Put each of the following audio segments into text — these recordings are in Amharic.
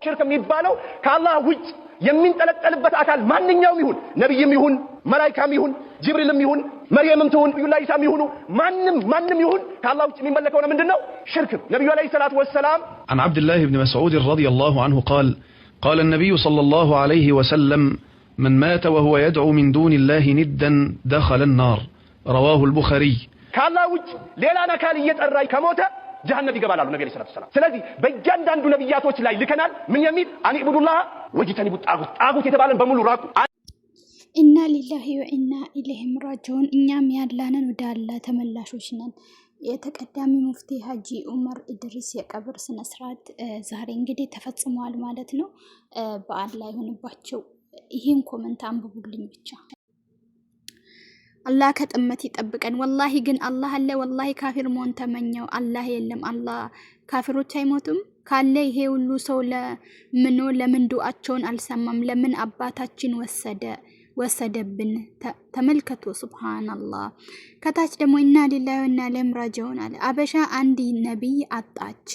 ሽርክ የሚባለው ከአላህ ውጭ የሚንጠለጠልበት አካል ማንኛውም ይሁን ነብይም ይሁን መላእክትም ይሁን ጅብሪልም ይሁን መርየምም ትሁን ኢሳም ይሁኑ ማንም ይሁን ከአላህ ውጭ የሚመለከው ነው ምንድነው ሽርክ ነብዩ አለይሂ ሰላቱ ወሰለም عن عبد الله بن مسعود رضي الله عنه قال النبي صلى الله عليه وسلم من مات وهو يدعو من دون الله ندا دخل النار رواه البخاري ከአላህ ውጭ ሌላን አካል እየጠራ ከሞተ ጀሃነም ይገባል አሉ ነብዩ ሰለላሁ ዐለይሂ ወሰለም። ስለዚህ በእያንዳንዱ ነብያቶች ላይ ልከናል ምን የሚል አን ኢብዱላህ ወጅተኒቡ ጣጉት የተባለን በሙሉ ራቁ። ኢና ሊላሂ ወኢና ኢለይሂ ራጂዑን። እኛም ያላንን ወደ አላህ ተመላሾች ነን። የተቀዳሚ ሙፍቲ ሀጂ ዑመር ኢድሪስ የቀብር ስነ ስርዓት ዛሬ እንግዲህ ተፈጽሟል ማለት ነው። በአላህ ይሁንባቸው። ይሄን ኮሜንት አንብቡልኝ ብቻ። አላህ ከጥመት ይጠብቀን። ወላሂ ግን አላህ አለ። ወላሂ ካፊር መሆን ተመኘው። አላህ የለም። አላህ ካፊሮች አይሞቱም ካለ ይሄ ሁሉ ሰው ለምን ዱዓቸውን አልሰማም? ለምን አባታችን ወሰደብን? ተመልከቱ። ሱብሃንአላህ። ከታች ደግሞ ኢና ሊላሂ ወኢና ኢለይሂ ራጂዑን አለ። አበሻ አንድ ነብይ አጣች።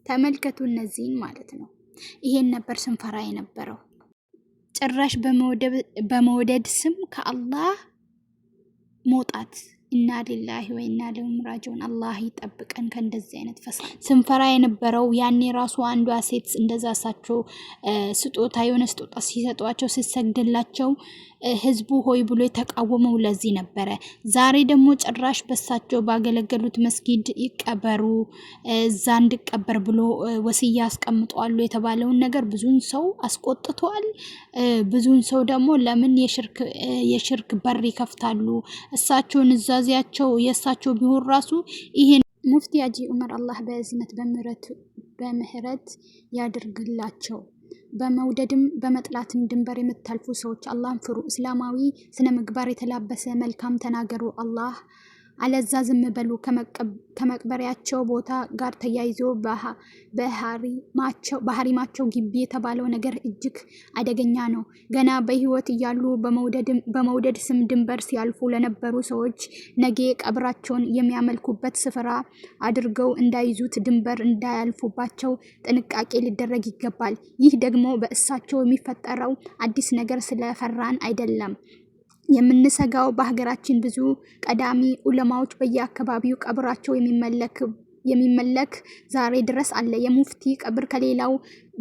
ተመልከቱ እነዚህን ማለት ነው። ይሄን ነበር ስንፈራ የነበረው። ጭራሽ በመውደድ ስም ከአላህ መውጣት። ኢና ሊላሂ ወኢና ኢለይሂ ራጂዑን። አላህ ይጠብቀን ከእንደዚህ አይነት ፈሳድ። ስንፈራ የነበረው ያኔ ራሱ አንዷ ሴት እንደዛ እሳቸው የሆነ ስጦታ ሲሰጧቸው ሲሰግድላቸው ህዝቡ ሆይ ብሎ የተቃወመው ለዚህ ነበረ። ዛሬ ደግሞ ጭራሽ በሳቸው ባገለገሉት መስጊድ ይቀበሩ እዛ እንድቀበር ብሎ ወሲያ አስቀምጧሉ የተባለውን ነገር ብዙን ሰው አስቆጥቷል። ብዙን ሰው ደግሞ ለምን የሽርክ በር ይከፍታሉ? እሳቸውን እዛዚያቸው የእሳቸው ቢሆን ራሱ ይሄን ሙፍቲ ሀጂ ዑመር አላህ በእዝነት በምህረት ያድርግላቸው። በመውደድም በመጥላትም ድንበር የምታልፉ ሰዎች አላህን ፍሩ። እስላማዊ ስነ ምግባር የተላበሰ መልካም ተናገሩ። አላህ አለዛ ዝም በሉ። ከመቅበሪያቸው ቦታ ጋር ተያይዞ በሐሪማቸው ግቢ የተባለው ነገር እጅግ አደገኛ ነው። ገና በህይወት እያሉ በመውደድ ስም ድንበር ሲያልፉ ለነበሩ ሰዎች ነገ ቀብራቸውን የሚያመልኩበት ስፍራ አድርገው እንዳይዙት፣ ድንበር እንዳያልፉባቸው ጥንቃቄ ሊደረግ ይገባል። ይህ ደግሞ በእሳቸው የሚፈጠረው አዲስ ነገር ስለፈራን አይደለም። የምንሰጋው በሀገራችን ብዙ ቀዳሚ ዑለማዎች በየአካባቢው ቀብራቸው የሚመለክ ዛሬ ድረስ አለ። የሙፍቲ ቀብር ከሌላው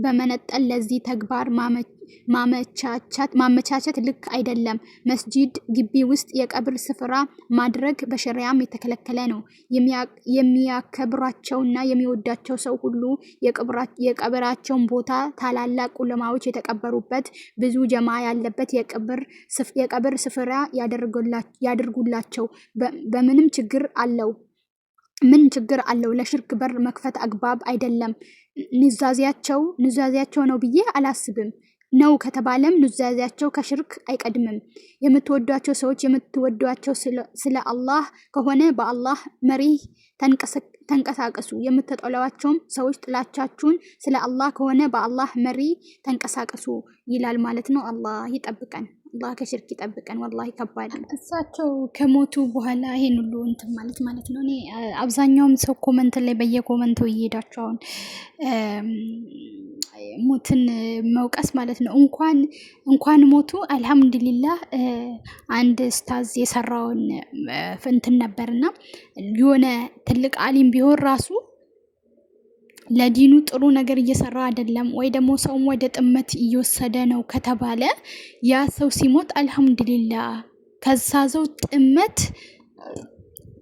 በመነጠል ለዚህ ተግባር ማመቻቸት ልክ አይደለም። መስጂድ ግቢ ውስጥ የቀብር ስፍራ ማድረግ በሸሪዓም የተከለከለ ነው። የሚያከብራቸውና የሚወዳቸው ሰው ሁሉ የቀብራቸውን ቦታ ታላላቅ ዑለማዎች የተቀበሩበት ብዙ ጀማ ያለበት የቀብር ስፍራ ያደርጉላቸው። በምንም ችግር አለው? ምን ችግር አለው? ለሽርክ በር መክፈት አግባብ አይደለም። ኑዛዜያቸው ነው ብዬ አላስብም። ነው ከተባለም ኑዛዜያቸው ከሽርክ አይቀድምም። የምትወዷቸው ሰዎች የምትወዷቸው ስለ አላህ ከሆነ በአላህ መሪህ ተንቀሳቀሱ። የምትጠሏቸውም ሰዎች ጥላቻችሁን ስለ አላህ ከሆነ በአላህ መሪ ተንቀሳቀሱ ይላል ማለት ነው። አላህ ይጠብቀን። አላህ ከሽርክ ይጠብቀን። ወላሂ ከባድ ነው። እሳቸው ከሞቱ በኋላ ይሄን ሁሉ እንትን ማለት ነው። እኔ አብዛኛውም ሰው ኮመንት ላይ በየኮመንቱ እየሄዳቸው አሁን ሞትን መውቀስ ማለት ነው። እንኳን ሞቱ አልহামዱሊላህ። አንድ ኡስታዝ የሰራውን እንትን ነበርና የሆነ ትልቅ አሊም ቢሆን ራሱ ለዲኑ ጥሩ ነገር እየሰራ አይደለም ወይ ደግሞ ሰውም ወደ ጥመት እየወሰደ ነው ከተባለ ያ ሰው ሲሞት አልহামዱሊላህ ከዛው ጥመት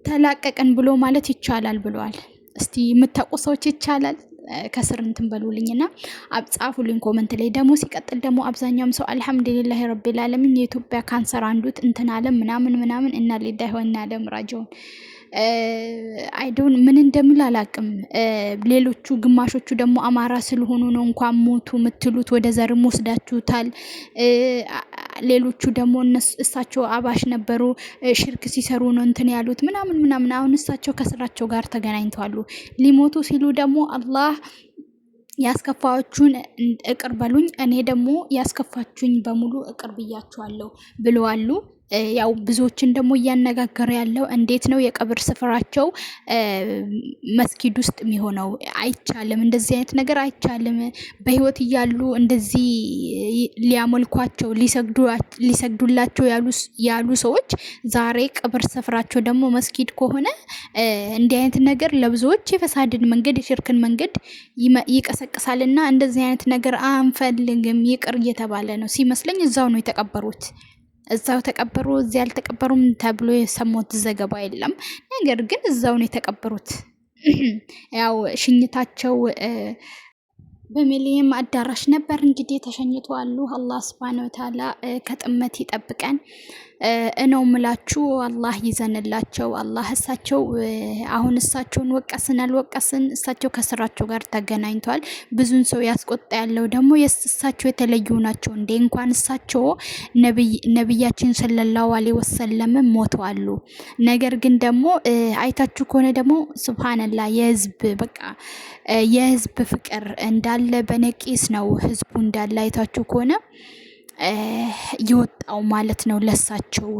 ተላቀቀን ብሎ ማለት ይቻላል ብለዋል። እስቲ የምታውቁ ሰዎች ይቻላል ከስር እንትን በሉልኝና አጻፉልኝ ኮሜንት ላይ። ደግሞ ሲቀጥል ደግሞ አብዛኛውም ሰው አልহামዱሊላህ ረቢል ዓለሚን የኢትዮጵያ ካንሰር አንዱት እንትን አለ ምናምን እና ሊዳይ ሆነ አለም ራጆን አይዶን ምን እንደምል አላቅም። ሌሎቹ ግማሾቹ ደግሞ አማራ ስለሆኑ ነው እንኳን ሞቱ ምትሉት ወደ ዘርም ወስዳችሁታል። ሌሎቹ ደግሞ እሳቸው አባሽ ነበሩ ሽርክ ሲሰሩ ነው እንትን ያሉት ምናምን። አሁን እሳቸው ከስራቸው ጋር ተገናኝተዋል። ሊሞቱ ሲሉ ደግሞ አላህ ያስከፋችሁን እቅር በሉኝ እኔ ደግሞ ያስከፋችሁኝ በሙሉ እቅር ብያችኋለሁ ብለዋል። ያው ብዙዎችን ደግሞ እያነጋገረ ያለው እንዴት ነው የቀብር ስፍራቸው መስጊድ ውስጥ የሚሆነው? አይቻልም፣ እንደዚህ አይነት ነገር አይቻልም። በህይወት እያሉ እንደዚህ ሊያመልኳቸው ሊሰግዱላቸው ያሉ ሰዎች ዛሬ ቀብር ስፍራቸው ደግሞ መስጊድ ከሆነ እንዲህ አይነት ነገር ለብዙዎች የፈሳድን መንገድ የሽርክን መንገድ ይቀሰቅሳልና እንደዚህ አይነት ነገር አንፈልግም ይቅር እየተባለ ነው ሲመስለኝ። እዛው ነው የተቀበሩት። እዛው ተቀበሩ፣ እዚያ አልተቀበሩም ተብሎ የሰሙት ዘገባ የለም። ነገር ግን እዛው ነው የተቀበሩት። ያው ሽኝታቸው በሚሊኒየም አዳራሽ ነበር እንግዲህ ተሸኝተዋል። አላህ Subhanahu Wa Ta'ala ከጥመት ይጠብቀን ነው ምላችሁ። አላህ ይዘንላቸው። አላህ እሳቸው አሁን እሳቸውን ወቀስን አልወቀስን እሳቸው ከስራቸው ጋር ተገናኝተዋል። ብዙን ሰው ያስቆጣ ያለው ደግሞ እሳቸው የተለዩ ናቸው እንዴ? እንኳን እሳቸው ነብያችን ሰለላሁ ዐለይሂ ወሰለም ሞተዋል። ነገር ግን ደግሞ አይታችሁ ከሆነ ደግሞ ሱብሃንአላህ የህዝብ ፍቅር እንዳለ በነቂስ ነው ህዝቡ እንዳለ አይታችሁ ከሆነ ይወጣው ማለት ነው ለሳቸው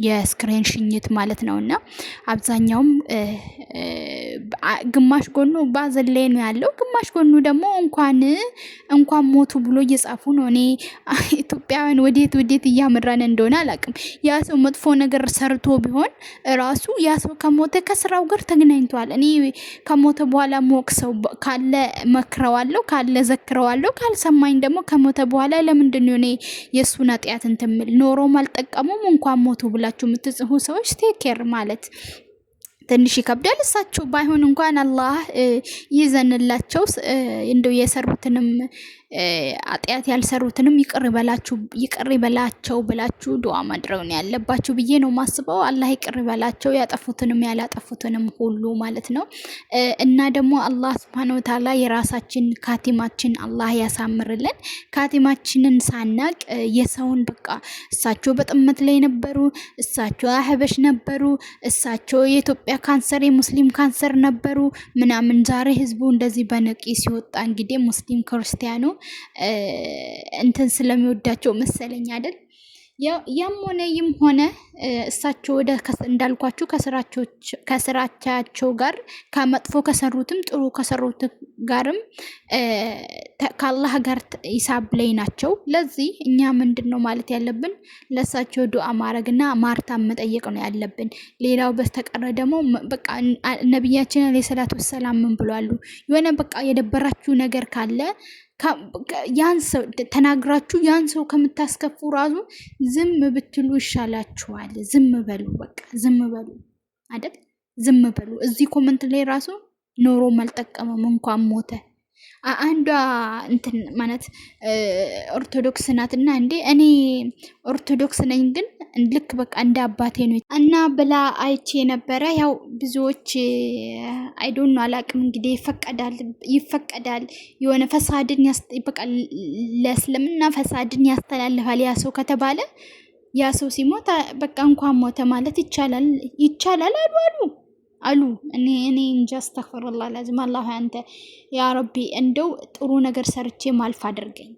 የስክሪን ሽኝት ማለት ነውና አብዛኛውም ግማሽ ጎኑ ባዘን ላይ ነው ያለው፣ ግማሽ ጎኑ ደግሞ እንኳን ሞቱ ብሎ እየጻፉ ነው። እኔ ኢትዮጵያውያን ወዴት እያመራን እንደሆነ አላውቅም። ያ ሰው መጥፎ ነገር ሰርቶ ቢሆን ራሱ ያ ሰው ከሞተ ከስራው ጋር ተገናኝቷል። እኔ ከሞተ በኋላ ሞክሰው ካለ መክረዋለሁ፣ ካለ ዘክረዋለሁ፣ ካልሰማኝ ደግሞ ከሞተ በኋላ ለምንድን ነው እኔ የሱን ኃጢአት እንትምል? ኖሮም አልጠቀሙም እንኳን ሞቱ ብላችሁ የምትጽፉ ሰዎች ቴክ ኬር ማለት ትንሽ ይከብዳል። እሳቸው ባይሆን እንኳን አላህ ይዘንላቸው፣ እንደው የሰሩትንም ኃጢአት ያልሰሩትንም ይቅር ይበላቸው ብላችሁ ዱዓ ማድረግ ነው ያለባችሁ ብዬ ነው ማስበው። አላህ ይቅር ይበላቸው ያጠፉትንም ያላጠፉትንም ሁሉ ማለት ነው። እና ደግሞ አላህ Subhanahu Wa Ta'ala የራሳችን ካቲማችን አላህ ያሳምርልን። ካቲማችንን ሳናቅ የሰውን በቃ እሳቸው በጥመት ላይ ነበሩ፣ እሳቸው አህበሽ ነበሩ፣ እሳቸው የኢትዮጵያ ካንሰር የሙስሊም ካንሰር ነበሩ ምናምን። ዛሬ ህዝቡ እንደዚህ በነቂ ሲወጣ እንግዲህ ሙስሊም ክርስቲያኑ እንትን ስለሚወዳቸው መሰለኝ አይደል? ያም ሆነ እሳቸው እንዳልኳችሁ ከስራቻቸው ጋር ከመጥፎ ከሰሩትም ጥሩ ከሰሩት ጋርም ከአላህ ጋር ሂሳብ ላይ ናቸው። ለዚህ እኛ ምንድነው ማለት ያለብን? ለእሳቸው ዱዓ ማድረግና ማርታም መጠየቅ ነው ያለብን። ሌላው በስተቀረ ደግሞ በቃ ነብያችን አለይሂ ሰላቱ ወሰላም ምን ብለዋል? የሆነ በቃ የደበራችሁ ነገር ካለ ያን ሰው ተናግራችሁ ያን ሰው ከምታስከፉ ራሱ ዝም ብትሉ ይሻላችኋል። ዝም በሉ፣ በቃ ዝም በሉ አይደል? ዝም በሉ። እዚህ ኮሜንት ላይ ራሱ ኖሮ አልጠቀመም እንኳን ሞተ። አንዷ እንትን ማለት ኦርቶዶክስ ናትና እንዴ እኔ ኦርቶዶክስ ነኝ ግን ልክ በቃ እንደ አባቴ ነው እና ብላ አይቼ ነበረ። ያው ብዙዎች አይዶን ነው አላቅም እንግዲህ ይፈቀዳል የሆነ ፈሳድን በቃ ለእስልምና ፈሳድን ያስተላልፋል ያ ሰው ከተባለ ያ ሰው ሲሞት በቃ እንኳን ሞተ ማለት ይቻላል አሉ። እኔ እንጃ አስተግፍሩላህ ላዚም። አላህ አንተ ያ ረቢ እንደው ጥሩ ነገር ሰርቼ ማልፍ አድርገኝ።